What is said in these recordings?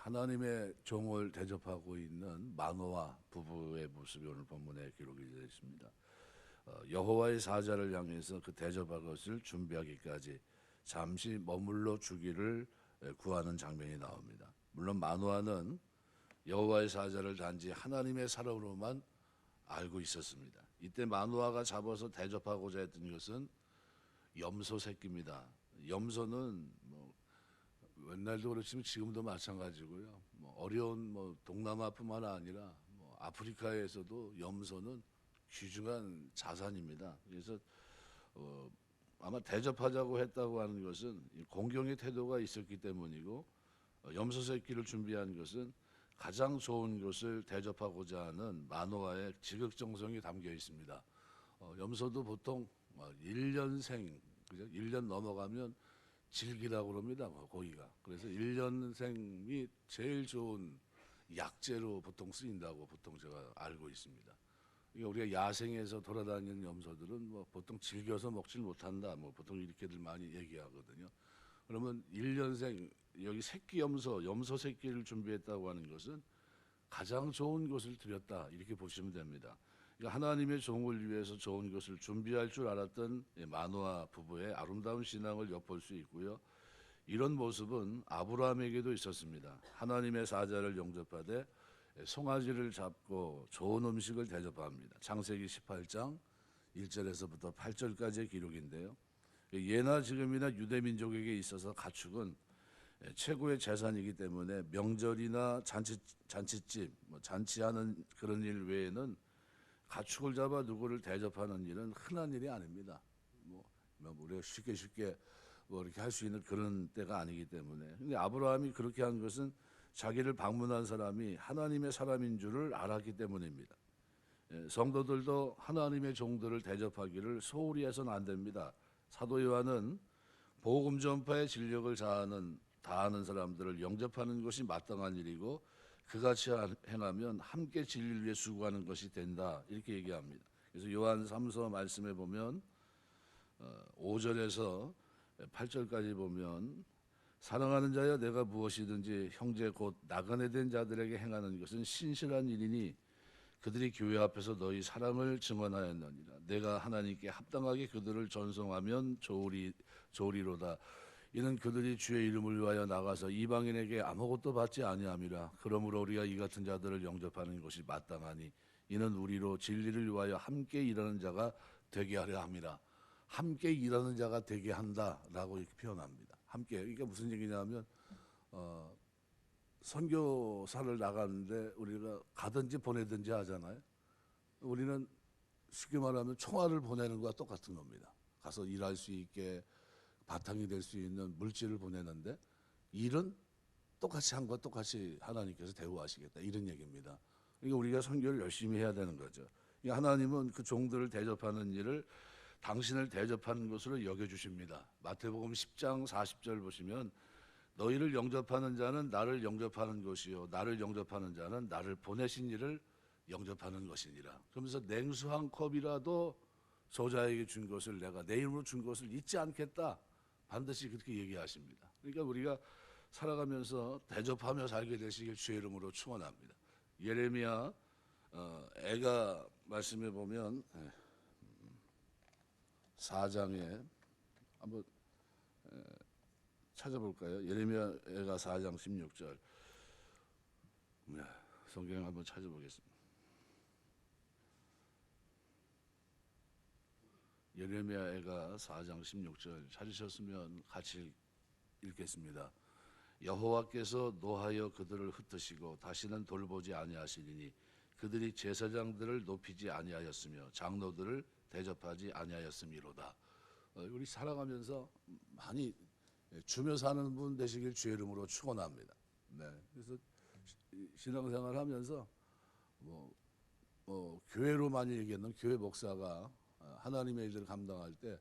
하나님의 종을 대접하고 있는 마노아 부부의 모습이 오늘 본문에 기록이 되어 있습니다. 여호와의 사자를 향해서 그 대접할 것을 준비하기까지 잠시 머물러 주기를 구하는 장면이 나옵니다. 물론 마노아는 여호와의 사자를 단지 하나님의 사람으로만 알고 있었습니다. 이때 마노아가 잡아서 대접하고자 했던 것은 염소 새끼입니다. 염소는 옛날도 그렇지만 지금도 마찬가지고요. 어려운 동남아뿐만 아니라 아프리카에서도 염소는 귀중한 자산입니다. 그래서 아마 대접하자고 했다고 하는 것은 공경의 태도가 있었기 때문이고, 염소 새끼를 준비한 것은 가장 좋은 것을 대접하고자 하는 마노아의 지극정성이 담겨 있습니다. 염소도 보통 1년생, 그죠? 1년 넘어가면 질기라고 그럽니다. 고기가. 그래서 1년생이 제일 좋은 약재로 보통 쓰인다고 보통 제가 알고 있습니다. 그러니까 우리가 야생에서 돌아다니는 염소들은 보통 질겨서 먹질 못한다. 보통 이렇게들 많이 얘기하거든요. 그러면 1년생, 여기 새끼 염소 새끼를 준비했다고 하는 것은 가장 좋은 것을 드렸다. 이렇게 보시면 됩니다. 그러니까 하나님의 종을 위해서 좋은 것을 준비할 줄 알았던 마노아 부부의 아름다운 신앙을 엿볼 수 있고요. 이런 모습은 아브라함에게도 있었습니다. 하나님의 사자를 영접하되 송아지를 잡고 좋은 음식을 대접합니다. 창세기 18장 1절에서부터 8절까지의 기록인데요. 예나 지금이나 유대민족에게 있어서 가축은 최고의 재산이기 때문에 명절이나 잔치집, 잔치하는 그런 일 외에는 가축을 잡아 누구를 대접하는 일은 흔한 일이 아닙니다. 우리가 쉽게 이렇게 할 수 있는 그런 때가 아니기 때문에. 근데 아브라함이 그렇게 한 것은 자기를 방문한 사람이 하나님의 사람인 줄을 알았기 때문입니다. 성도들도 하나님의 종들을 대접하기를 소홀히 해서는 안 됩니다. 사도 요한은 복음 전파에 진력을 다하는 사람들을 영접하는 것이 마땅한 일이고 그같이 행하면 함께 진리를 위해 수고하는 것이 된다. 이렇게 얘기합니다. 그래서 요한 3서 말씀에 보면 5절에서 8절까지 보면 사랑하는 자여 내가 무엇이든지 형제 곧 나그네 된 자들에게 행하는 것은 신실한 일이니 그들이 교회 앞에서 너희 사랑을 증언하였느니라. 내가 하나님께 합당하게 그들을 전송하면 좋으리로다. 이는 그들이 주의 이름을 위하여 나가서 이방인에게 아무것도 받지 아니함이라. 그러므로 우리가 이 같은 자들을 영접하는 것이 마땅하니 이는 우리로 진리를 위하여 함께 일하는 자가 되게 하려 함이라. 함께 일하는 자가 되게 한다라고 이렇게 표현합니다. 함께. 이게 무슨 얘기냐면 선교사를 나가는데 우리가 가든지 보내든지 하잖아요. 우리는 쉽게 말하면 총알을 보내는 것과 똑같은 겁니다. 가서 일할 수 있게 바탕이 될 수 있는 물질을 보내는데 일은 똑같이 한 것 똑같이 하나님께서 대우하시겠다 이런 얘기입니다. 그러니까 우리가 선교를 열심히 해야 되는 거죠. 그러니까 하나님은 그 종들을 대접하는 일을 당신을 대접하는 것으로 여겨주십니다. 마태복음 10장 40절 보시면 너희를 영접하는 자는 나를 영접하는 것이요 나를 영접하는 자는 나를 보내신 이를 영접하는 것이니라. 그러면서 냉수 한 컵이라도 저자에게 준 것을 내가 내 이름으로 준 것을 잊지 않겠다. 반드시 그렇게 얘기하십니다. 그러니까 우리가 살아가면서 대접하며 살게 되시길 주의 이름으로 축원합니다. 예레미야 애가 말씀해 보면 4장에 한번 찾아볼까요? 예레미야 애가 4장 16절. 성경 한번 찾아보겠습니다. 예레미야 애가 4장 16절 찾으셨으면 같이 읽겠습니다. 여호와께서 노하여 그들을 흩으시고 다시는 돌보지 아니하시리니 그들이 제사장들을 높이지 아니하였으며 장로들을 대접하지 아니하였음이로다. 우리 살아가면서 많이 주며 사는 분 되시길 주의 이름으로 축원합니다. 네, 그래서 신앙생활 하면서 교회로 많이 얘기했는 교회 목사가 하나님의 일들을 감당할 때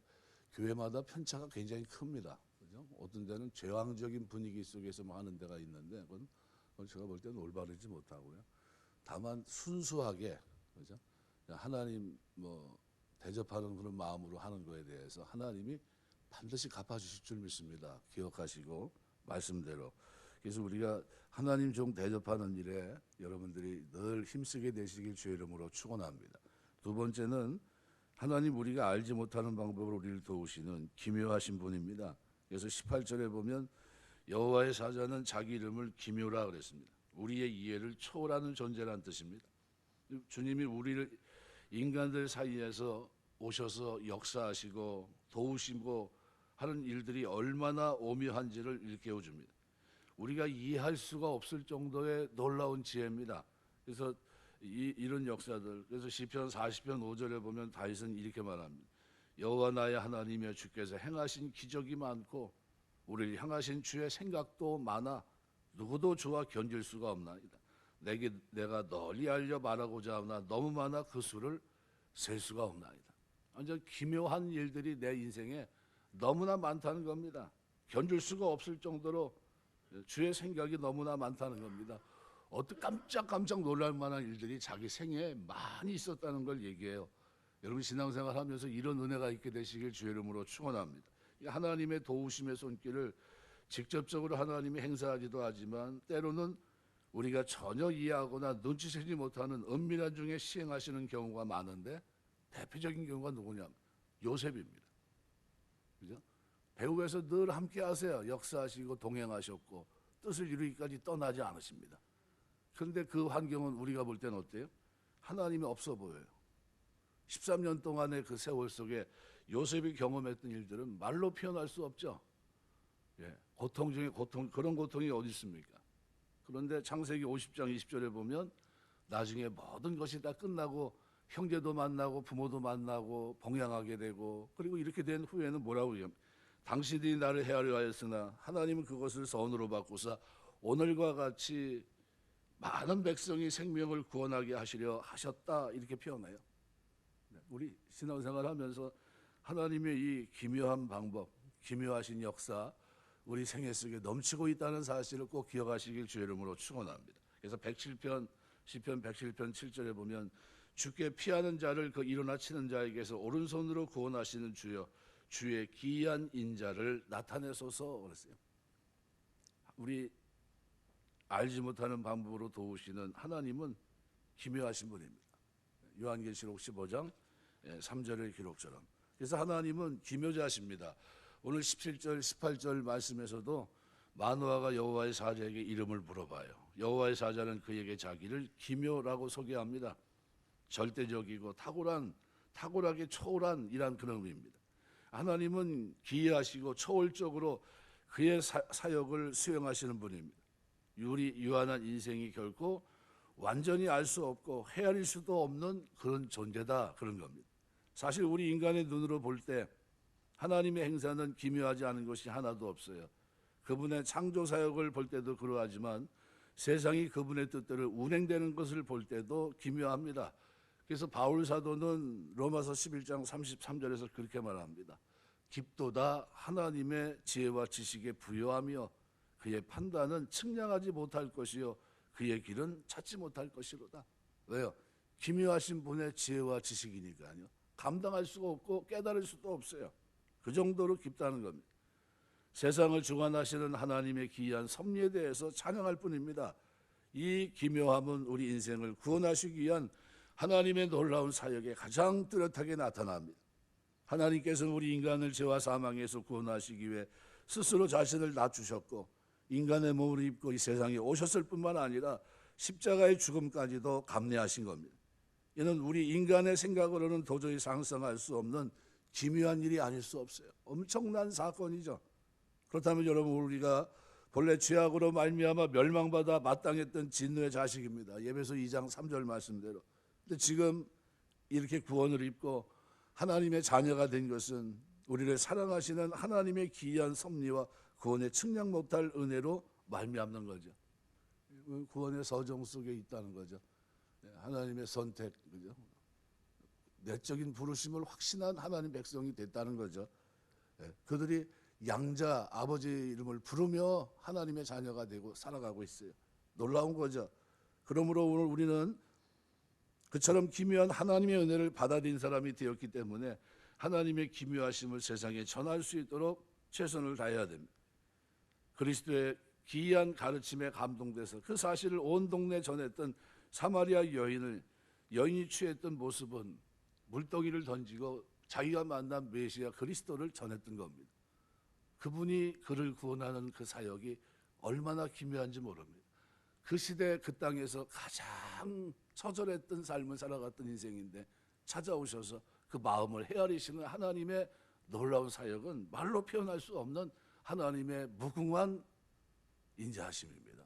교회마다 편차가 굉장히 큽니다. 그죠? 어떤 데는 제왕적인 분위기 속에서 하는 데가 있는데 그건 제가 볼 때는 올바르지 못하고요. 다만 순수하게 그죠? 하나님 대접하는 그런 마음으로 하는 거에 대해서 하나님이 반드시 갚아주실 줄 믿습니다. 기억하시고 말씀대로. 그래서 우리가 하나님 종 대접하는 일에 여러분들이 늘 힘쓰게 되시길 주의 이름으로 축원합니다. 두 번째는 하나님 우리가 알지 못하는 방법으로 우리를 도우시는 기묘하신 분입니다. 그래서 18절에 보면 여호와의 사자는 자기 이름을 기묘라 그랬습니다. 우리의 이해를 초월하는 존재라는 뜻입니다. 주님이 우리를 인간들 사이에서 오셔서 역사하시고 도우시고 하는 일들이 얼마나 오묘한지를 일깨워 줍니다. 우리가 이해할 수가 없을 정도의 놀라운 지혜입니다. 그래서 이런 역사들, 그래서 시편 40편 5절에 보면 다윗은 이렇게 말합니다. 여호와 나의 하나님이여 주께서 행하신 기적이 많고 우리를 향하신 주의 생각도 많아 누구도 주와 견딜 수가 없나이다. 내가 널리 알려 말하고자 하나 너무 많아 그 수를 셀 수가 없나이다. 완전 기묘한 일들이 내 인생에 너무나 많다는 겁니다. 견딜 수가 없을 정도로 주의 생각이 너무나 많다는 겁니다. 어떤 깜짝 놀랄 만한 일들이 자기 생애에 많이 있었다는 걸 얘기해요. 여러분 신앙생활 하면서 이런 은혜가 있게 되시길 주의 이름으로 축원합니다. 하나님의 도우심의 손길을 직접적으로 하나님이 행사하기도 하지만 때로는 우리가 전혀 이해하거나 눈치채지 못하는 은밀한 중에 시행하시는 경우가 많은데 대표적인 경우가 누구냐? 요셉입니다. 그죠? 배후에서 늘 함께 하세요. 역사하시고 동행하셨고 뜻을 이루기까지 떠나지 않으십니다. 그런데 그 환경은 우리가 볼 때는 어때요? 하나님이 없어 보여요. 13년 동안의 그 세월 속에 요셉이 경험했던 일들은 말로 표현할 수 없죠. 고통 중에 고통, 그런 고통이 어디 있습니까? 그런데 창세기 50장 20절에 보면 나중에 모든 것이 다 끝나고 형제도 만나고 부모도 만나고 봉양하게 되고 그리고 이렇게 된 후에는 뭐라고 해요? 당신들이 나를 헤아려 하였으나 하나님은 그것을 선으로 바꾸사 오늘과 같이 많은 백성이 생명을 구원하게 하시려 하셨다 이렇게 표현해요. 우리 신앙생활 하면서 하나님의 이 기묘한 방법, 기묘하신 역사 우리 생애 속에 넘치고 있다는 사실을 꼭 기억하시길 주의 이름으로 축원합니다. 그래서 107편 시편 107편 7절에 보면 주께 피하는 자를 그 일어나 치는 자에게서 오른손으로 구원하시는 주여 주의 기이한 인자를 나타내소서 그랬어요. 우리 알지 못하는 방법으로 도우시는 하나님은 기묘하신 분입니다. 요한계시록 15장 3절의 기록처럼. 그래서 하나님은 기묘자십니다. 오늘 17절 18절 말씀에서도 마노아가 여호와의 사자에게 이름을 물어봐요. 여호와의 사자는 그에게 자기를 기묘라고 소개합니다. 절대적이고 탁월하게 초월한 이란 그런 의미입니다. 하나님은 기이하시고 초월적으로 그의 사역을 수행하시는 분입니다. 유한한 인생이 결코 완전히 알 수 없고 헤아릴 수도 없는 그런 존재다 그런 겁니다. 사실 우리 인간의 눈으로 볼 때 하나님의 행사는 기묘하지 않은 것이 하나도 없어요. 그분의 창조 사역을 볼 때도 그러하지만 세상이 그분의 뜻대로 운행되는 것을 볼 때도 기묘합니다. 그래서 바울 사도는 로마서 11장 33절에서 그렇게 말합니다. 깊도다 하나님의 지혜와 지식에 부요하며 그의 판단은 측량하지 못할 것이요 그의 길은 찾지 못할 것이로다. 왜요? 기묘하신 분의 지혜와 지식이니까요. 감당할 수가 없고 깨달을 수도 없어요. 그 정도로 깊다는 겁니다. 세상을 주관하시는 하나님의 기이한 섭리에 대해서 찬양할 뿐입니다. 이 기묘함은 우리 인생을 구원하시기 위한 하나님의 놀라운 사역에 가장 뚜렷하게 나타납니다. 하나님께서는 우리 인간을 죄와 사망에서 구원하시기 위해 스스로 자신을 낮추셨고 인간의 몸을 입고 이 세상에 오셨을 뿐만 아니라 십자가의 죽음까지도 감내하신 겁니다. 이는 우리 인간의 생각으로는 도저히 상상할 수 없는 기묘한 일이 아닐 수 없어요. 엄청난 사건이죠. 그렇다면 여러분 우리가 본래 죄악으로 말미암아 멸망받아 마땅했던 진노의 자식입니다. 예배서 2장 3절 말씀대로. 근데 지금 이렇게 구원을 입고 하나님의 자녀가 된 것은 우리를 사랑하시는 하나님의 기이한 섭리와 구원의 측량 못할 은혜로 말미암는 거죠. 구원의 서정 속에 있다는 거죠. 하나님의 선택, 그죠? 내적인 부르심을 확신한 하나님 백성이 됐다는 거죠. 그들이 양자 아버지 이름을 부르며 하나님의 자녀가 되고 살아가고 있어요. 놀라운 거죠. 그러므로 오늘 우리는 그처럼 기묘한 하나님의 은혜를 받아들인 사람이 되었기 때문에 하나님의 기묘하심을 세상에 전할 수 있도록 최선을 다해야 됩니다. 그리스도의 기이한 가르침에 감동돼서 그 사실을 온 동네에 전했던 사마리아 여인이 취했던 모습은 물동이를 던지고 자기가 만난 메시아 그리스도를 전했던 겁니다. 그분이 그를 구원하는 그 사역이 얼마나 기묘한지 모릅니다. 그 시대 그 땅에서 가장 처절했던 삶을 살아갔던 인생인데 찾아오셔서 그 마음을 헤아리시는 하나님의 놀라운 사역은 말로 표현할 수 없는 하나님의 무궁한 인자하심입니다.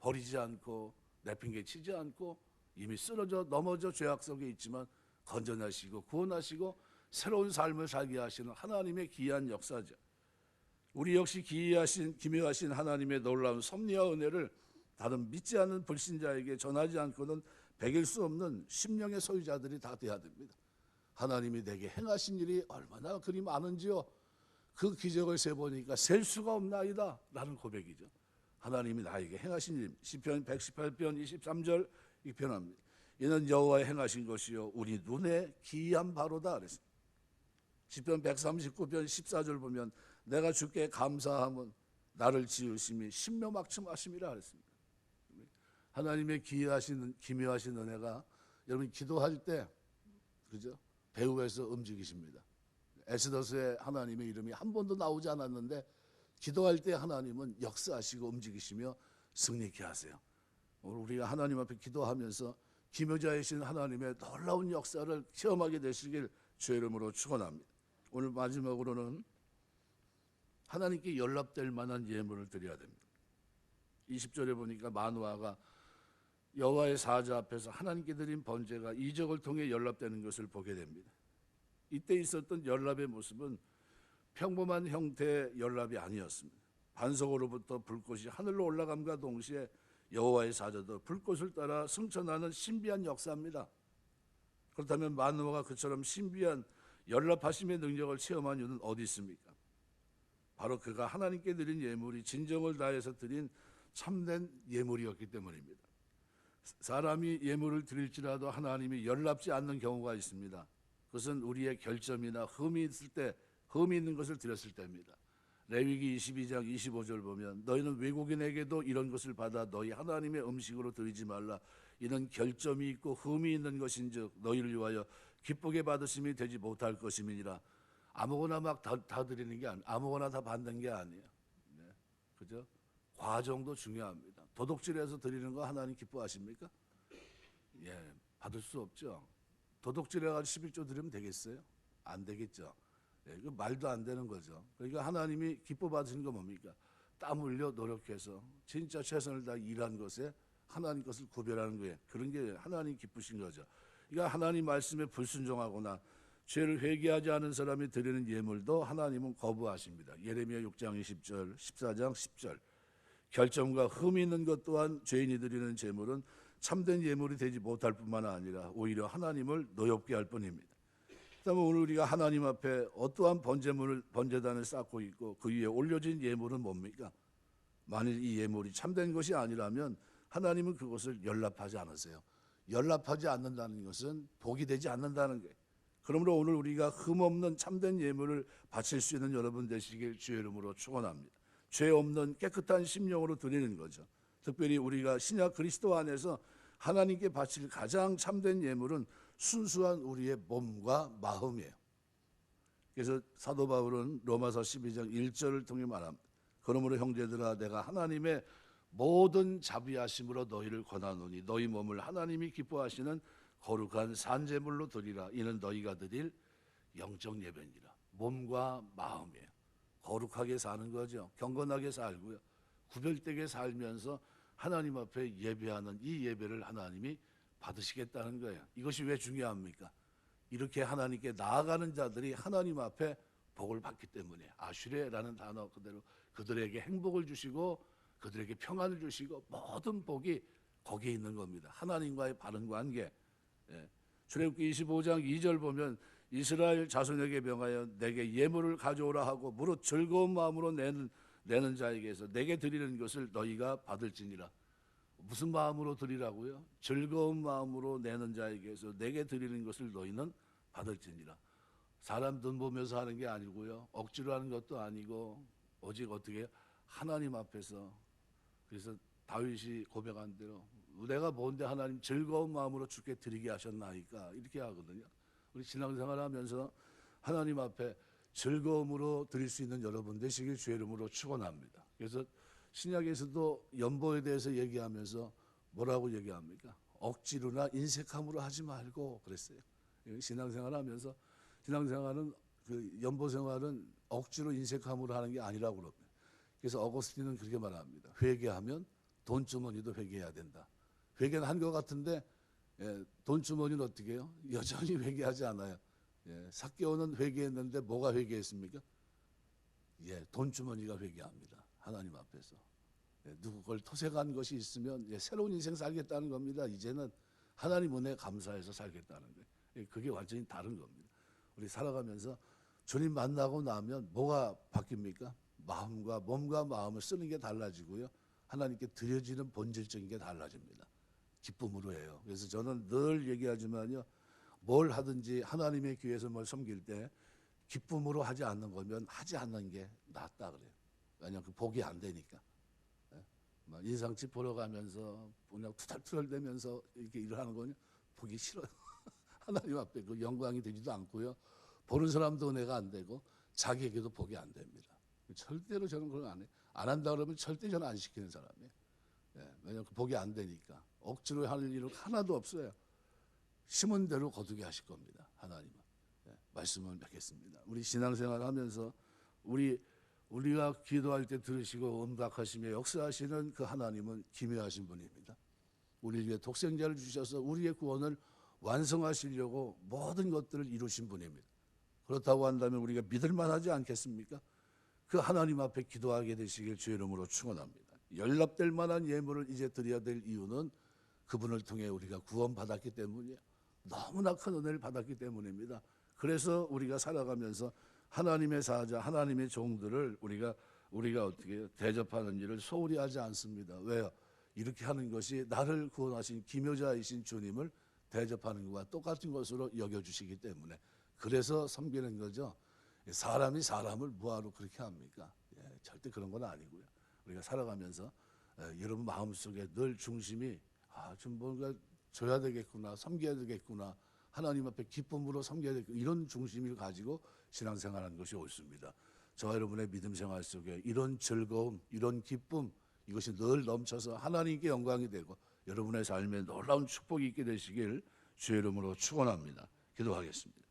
버리지 않고 내팽개치지 않고 이미 쓰러져 넘어져 죄악 속에 있지만 건져내시고 구원하시고 새로운 삶을 살게 하시는 하나님의 기이한 역사죠. 우리 역시 기묘하신 하나님의 놀라운 섭리와 은혜를 다른 믿지 않는 불신자에게 전하지 않고는 배길 수 없는 심령의 소유자들이 다 돼야 됩니다. 하나님이 내게 행하신 일이 얼마나 그리 많은지요. 그 기적을 세보니까 셀 수가 없나이다 라는 고백이죠. 하나님이 나에게 행하신 일, 시편 118편 23절 이 표현합니다. 이는 여호와의 행하신 것이요 우리 눈에 기이한 바로다 그랬습니다. 시편 139편 14절 보면 내가 주께 감사함은 나를 지으심이 신묘막춤하심이라 그랬습니다. 하나님의 기묘하신 은혜가 여러분 기도할 때 그죠? 배후에서 움직이십니다. 에스더스의 하나님의 이름이 한 번도 나오지 않았는데 기도할 때 하나님은 역사하시고 움직이시며 승리케 하세요. 오늘 우리가 하나님 앞에 기도하면서 기묘자이신 하나님의 놀라운 역사를 체험하게 되시길 주의 이름으로 축원합니다. 오늘 마지막으로는 하나님께 연락될 만한 예물을 드려야 됩니다. 20절에 보니까 마노아가 여호와의 사자 앞에서 하나님께 드린 번제가 이적을 통해 연락되는 것을 보게 됩니다. 이때 있었던 연락의 모습은 평범한 형태의 연락이 아니었습니다. 반석으로부터 불꽃이 하늘로 올라감과 동시에 여호와의 사자도 불꽃을 따라 승천하는 신비한 역사입니다. 그렇다면 마노아가 그처럼 신비한 연락하심의 능력을 체험한 이유는 어디 있습니까? 바로 그가 하나님께 드린 예물이 진정을 다해서 드린 참된 예물이었기 때문입니다. 사람이 예물을 드릴지라도 하나님이 연락지 않는 경우가 있습니다. 그것은 우리의 결점이나 흠이 있는 것을 드렸을 때입니다. 레위기 22장 25절 보면 너희는 외국인에게도 이런 것을 받아 너희 하나님의 음식으로 드리지 말라. 이는 결점이 있고 흠이 있는 것인즉 너희를 위하여 기쁘게 받으심이 되지 못할 것임이니라. 아무거나 막 다 드리는 게 아무거나 다 받는 게 아니에요. 네. 그죠? 과정도 중요합니다. 도둑질해서 드리는 거 하나님 기뻐하십니까? 예, 받을 수 없죠. 도둑질해가지고 11조 드리면 되겠어요? 안 되겠죠. 예, 그 말도 안 되는 거죠. 그러니까 하나님이 기뻐 받으시는 거 뭡니까? 땀 흘려 노력해서 진짜 최선을 다 일한 것에 하나님 것을 구별하는 거예요. 그런 게 하나님 기쁘신 거죠. 그러니까 하나님 말씀에 불순종하거나 죄를 회개하지 않은 사람이 드리는 예물도 하나님은 거부하십니다. 예레미야 6장 20절, 14장 10절. 결점과 흠이 있는 것 또한 죄인이 드리는 제물은 참된 예물이 되지 못할 뿐만 아니라 오히려 하나님을 노엽게 할 뿐입니다. 그다음에 오늘 우리가 하나님 앞에 어떠한 번제단을 쌓고 있고 그 위에 올려진 예물은 뭡니까? 만일 이 예물이 참된 것이 아니라면 하나님은 그것을 연락하지 않으세요. 연락하지 않는다는 것은 복이 되지 않는다는 거예요. 그러므로 오늘 우리가 흠없는 참된 예물을 바칠 수 있는 여러분 되시길 주의 이름으로 축원합니다. 죄 없는 깨끗한 심령으로 드리는 거죠. 특별히 우리가 신약 그리스도 안에서 하나님께 바칠 가장 참된 예물은 순수한 우리의 몸과 마음이에요. 그래서 사도 바울은 로마서 12장 1절을 통해 말합니다. 그러므로 형제들아 내가 하나님의 모든 자비하심으로 너희를 권하노니 너희 몸을 하나님이 기뻐하시는 거룩한 산제물로 드리라. 이는 너희가 드릴 영적 예배니라. 몸과 마음이에요. 거룩하게 사는 거죠. 경건하게 살고요. 구별되게 살면서 하나님 앞에 예배하는 이 예배를 하나님이 받으시겠다는 거예요. 이것이 왜 중요합니까? 이렇게 하나님께 나아가는 자들이 하나님 앞에 복을 받기 때문에 아슈레라는 단어 그대로 그들에게 행복을 주시고 그들에게 평안을 주시고 모든 복이 거기에 있는 겁니다. 하나님과의 바른 관계. 예. 출애굽기 25장 2절 보면 이스라엘 자손에게 명하여 내게 예물을 가져오라 하고 무릇 즐거운 마음으로 내는 자에게서 내게 드리는 것을 너희가 받을지니라. 무슨 마음으로 드리라고요? 즐거운 마음으로 내는 자에게서 내게 드리는 것을 너희는 받을지니라. 사람 눈 보면서 하는 게 아니고요. 억지로 하는 것도 아니고 오직 어떻게 하나님 앞에서 그래서 다윗이 고백한 대로 내가 뭔데 하나님 즐거운 마음으로 주께 드리게 하셨나이까 이렇게 하거든요. 우리 신앙생활하면서 하나님 앞에 즐거움으로 드릴 수 있는 여러분 되시길 주의 이름으로 축원합니다. 그래서 신약에서도 연보에 대해서 얘기하면서 뭐라고 얘기합니까? 억지로나 인색함으로 하지 말고 그랬어요. 신앙생활하면서 신앙생활은 그 연보생활은 억지로 인색함으로 하는 게 아니라고 그럽니다. 그래서 어거스틴은 그렇게 말합니다. 회개하면 돈주머니도 회개해야 된다. 회개는 한 것 같은데 돈주머니는 어떻게 해요? 여전히 회개하지 않아요. 삭개오는 회개했는데 뭐가 회개했습니까? 돈주머니가 회개합니다. 하나님 앞에서. 누구 걸 토색한 것이 있으면 새로운 인생 살겠다는 겁니다. 이제는 하나님 은혜 감사해서 살겠다는 거예요. 그게 완전히 다른 겁니다. 우리 살아가면서 주님 만나고 나면 뭐가 바뀝니까? 마음과 몸과 마음을 쓰는 게 달라지고요. 하나님께 드려지는 본질적인 게 달라집니다. 기쁨으로 해요. 그래서 저는 늘 얘기하지만요. 뭘 하든지 하나님의 교회에서 뭘 섬길 때 기쁨으로 하지 않는 거면 하지 않는 게 낫다 그래요. 왜냐하면 그 복이 안 되니까. 인상집 보러 가면서 그냥 투덜투덜대면서 이렇게 일을 하는 거는 보기 싫어요. 하나님 앞에 그 영광이 되지도 않고요. 보는 사람도 은혜가 안 되고 자기에게도 복이 안 됩니다. 절대로 저는 그걸 안 해요. 안 한다 그러면 절대 저는 안 시키는 사람이에요. 왜냐하면 복이 안 되니까. 억지로 하는 일은 하나도 없어요. 심은 대로 거두게 하실 겁니다. 하나님은. 말씀을 뵙겠습니다. 우리 신앙생활 하면서 우리가 기도할 때 들으시고 응답하시며 역사하시는 그 하나님은 기묘하신 분입니다. 우리 위해 독생자를 주셔서 우리의 구원을 완성하시려고 모든 것들을 이루신 분입니다. 그렇다고 한다면 우리가 믿을만 하지 않겠습니까? 그 하나님 앞에 기도하게 되시길 주의 이름으로 축원합니다. 연락될 만한 예물을 이제 드려야 될 이유는 그분을 통해 우리가 구원받았기 때문이에요. 너무나 큰 은혜를 받았기 때문입니다. 그래서 우리가 살아가면서 하나님의 사자, 하나님의 종들을 우리가 어떻게 대접하는 일을 소홀히 하지 않습니다. 왜요? 이렇게 하는 것이 나를 구원하신 기묘자이신 주님을 대접하는 것과 똑같은 것으로 여겨주시기 때문에 그래서 섬기는 거죠. 사람이 사람을 뭐하러 그렇게 합니까? 절대 그런 건 아니고요. 우리가 살아가면서 여러분 마음속에 늘 중심이 좀 뭔가 줘야 되겠구나, 섬겨야 되겠구나, 하나님 앞에 기쁨으로 섬겨야 되겠구나 이런 중심을 가지고 신앙생활하는 것이 옳습니다. 저와 여러분의 믿음 생활 속에 이런 즐거움, 이런 기쁨 이것이 늘 넘쳐서 하나님께 영광이 되고 여러분의 삶에 놀라운 축복이 있게 되시길 주의 이름으로 축원합니다. 기도하겠습니다.